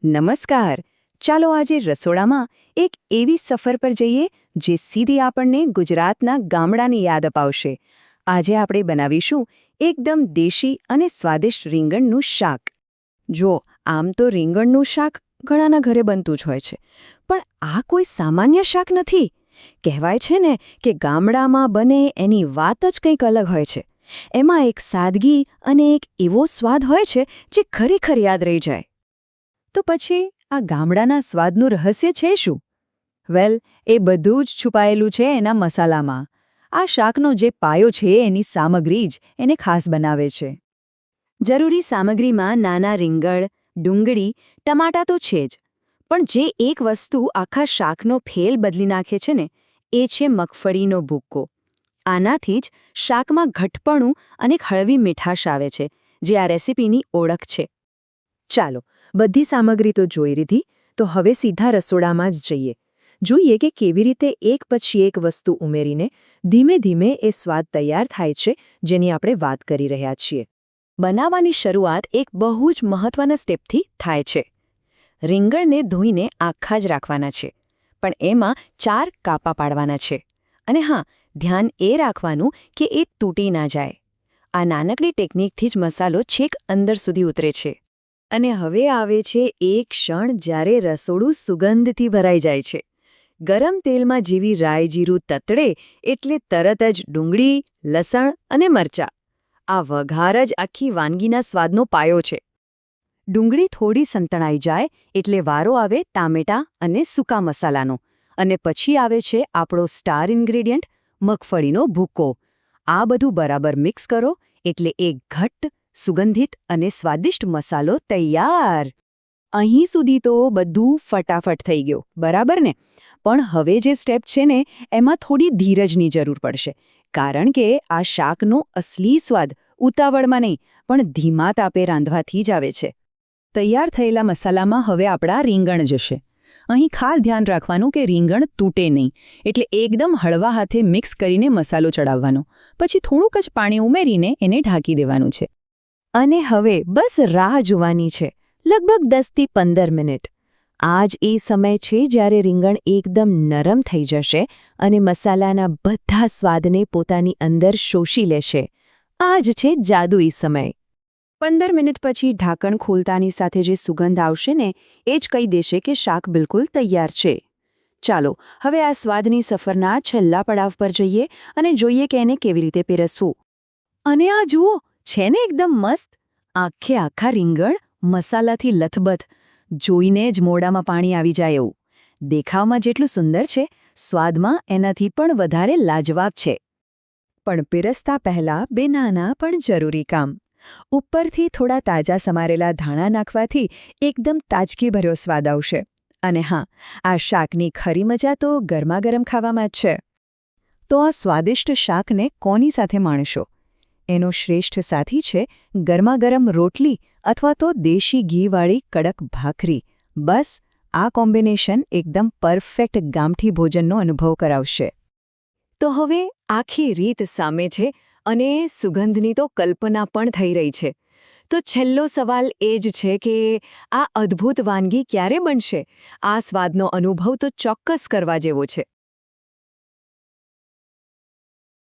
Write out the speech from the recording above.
નમસ્કાર. ચાલો આજે રસોડામાં એક એવી સફર પર જઈએ જે સીધી આપણને ગુજરાતના ગામડાની યાદ અપાવશે. આજે આપણે બનાવીશું એકદમ દેશી અને સ્વાદિષ્ટ રીંગણનું શાક. જો આમ તો રીંગણનું શાક ઘણાના ઘરે બનતું જ હોય છે, પણ આ કોઈ સામાન્ય શાક નથી. કહેવાય છે ને કે ગામડામાં બને એની વાત જ કંઈક અલગ હોય છે. એમાં એક સાદગી અને એક એવો સ્વાદ હોય છે જે ખરેખર યાદ રહી જાય. તો પછી આ ગામડાના સ્વાદનું રહસ્ય છે શું? વેલ, એ બધું જ છુપાયેલું છે એના મસાલામાં. આ શાકનો જે પાયો છે એની સામગ્રી જ એને ખાસ બનાવે છે. જરૂરી સામગ્રીમાં નાના રીંગણ, ડુંગળી, ટમાટા તો છે જ, પણ જે એક વસ્તુ આખા શાકનો ફેલ બદલી નાખે છે ને, એ છે મગફળીનો ભૂક્કો. આનાથી જ શાકમાં ઘટપણું અને હળવી મીઠાશ આવે છે, જે આ રેસીપીની ઓળખ છે. ચાલો, બધી સામગ્રી તો જોઈ લીધી, તો હવે સીધા રસોડામાં જ જઈએ. જોઈએ કે કેવી રીતે એક પછી એક વસ્તુ ઉમેરીને ધીમે ધીમે એ સ્વાદ તૈયાર થાય છે જેની આપણે વાત કરી રહ્યા છીએ. બનાવવાની શરૂઆત એક બહુ જ મહત્વના સ્ટેપથી થાય છે. રીંગણને ધોઈને આખા જ રાખવાના છે, પણ એમાં 4 કાપા પાડવાના છે. અને હા, ધ્યાન એ રાખવાનું કે એ તૂટી ના જાય. આ નાનકડી ટેકનિકથી જ મસાલો છેક અંદર સુધી ઉતરે છે. અને હવે આવે છે એ ક્ષણ જ્યારે રસોડું સુગંધથી ભરાઈ જાય છે. ગરમ તેલમાં જેવી રાઈ જીરું તતડે એટલે તરત જ ડુંગળી, લસણ અને મરચાં. આ વઘાર જ આખી વાનગીના સ્વાદનો પાયો છે. ડુંગળી થોડી સંતળાઈ જાય એટલે વારો આવે ટામેટાં અને સૂકા મસાલાનો. અને પછી આવે છે આપણો સ્ટાર ઇન્ગ્રેડિયન્ટ, મગફળીનો ભૂક્કો. આ બધું બરાબર મિક્સ કરો એટલે એક ઘટ્ટ, સુગંધિત અને સ્વાદિષ્ટ મસાલો તૈયાર. અહીં સુધી તો બધું ફટાફટ થઈ ગયું, બરાબર ને? પણ હવે જે સ્ટેપ છે ને, એમાં થોડી ધીરજની જરૂર પડશે. કારણ કે આ શાકનો અસલી સ્વાદ ઉતાવળમાં નહીં, પણ ધીમા તાપે રાંધવાથી જ આવે છે. તૈયાર થયેલા મસાલામાં હવે આપણા રીંગણ જશે. અહીં ખાસ ધ્યાન રાખવાનું કે રીંગણ તૂટે નહીં, એટલે એકદમ હળવા હાથે મિક્સ કરીને મસાલો ચડાવવાનો. પછી થોડુંક જ પાણી ઉમેરીને એને ઢાંકી દેવાનું છે. અને હવે બસ રાહ જોવાની છે, લગભગ 10થી 15 મિનિટ. આ જ એ સમય છે જ્યારે રીંગણ એકદમ નરમ થઈ જશે અને મસાલાના બધા સ્વાદને પોતાની અંદર શોષી લેશે. આ જ છે જાદુઈ સમય. 15 મિનિટ પછી ઢાંકણ ખોલતાની સાથે જે સુગંધ આવશે ને, એ જ કહી દેશે કે શાક બિલકુલ તૈયાર છે. ચાલો, હવે આ સ્વાદની સફરના છેલ્લા પડાવ પર જઈએ અને જોઈએ કે એને કેવી રીતે પીરસવું. અને આ જુઓ, છે ને એકદમ મસ્ત! આખા રીંગણ મસાલાથી લથબથ, જોઈને જ મોઢામાં પાણી આવી જાય એવું. દેખાવમાં જેટલું સુંદર છે, સ્વાદમાં એનાથી પણ વધારે લાજવાબ છે. પણ પીરસતા પહેલાં બે નાના પણ જરૂરી કામ. ઉપરથી થોડા તાજા સમારેલા ધાણા નાખવાથી એકદમ તાજગીભર્યો સ્વાદ આવશે. અને હા, આ શાકની ખરી મજા તો ગરમાગરમ ખાવામાં જ છે. તો આ સ્વાદિષ્ટ શાકને કોની સાથે માણશો? એનો શ્રેષ્ઠ સાથી છે ગરમાગરમ રોટલી અથવા તો દેશી ઘીવાળી કડક ભાખરી. બસ આ કોમ્બિનેશન એકદમ પરફેક્ટ ગામઠી ભોજનનો અનુભવ કરાવશે. તો હવે આખી રીત સામે છે અને સુગંધની તો કલ્પના પણ થઈ રહી છે. તો છેલ્લો સવાલ એ જ છે કે આ અદ્ભુત વાનગી ક્યારે બનશે? આ સ્વાદનો અનુભવ તો ચોક્કસ કરવા જેવો છે.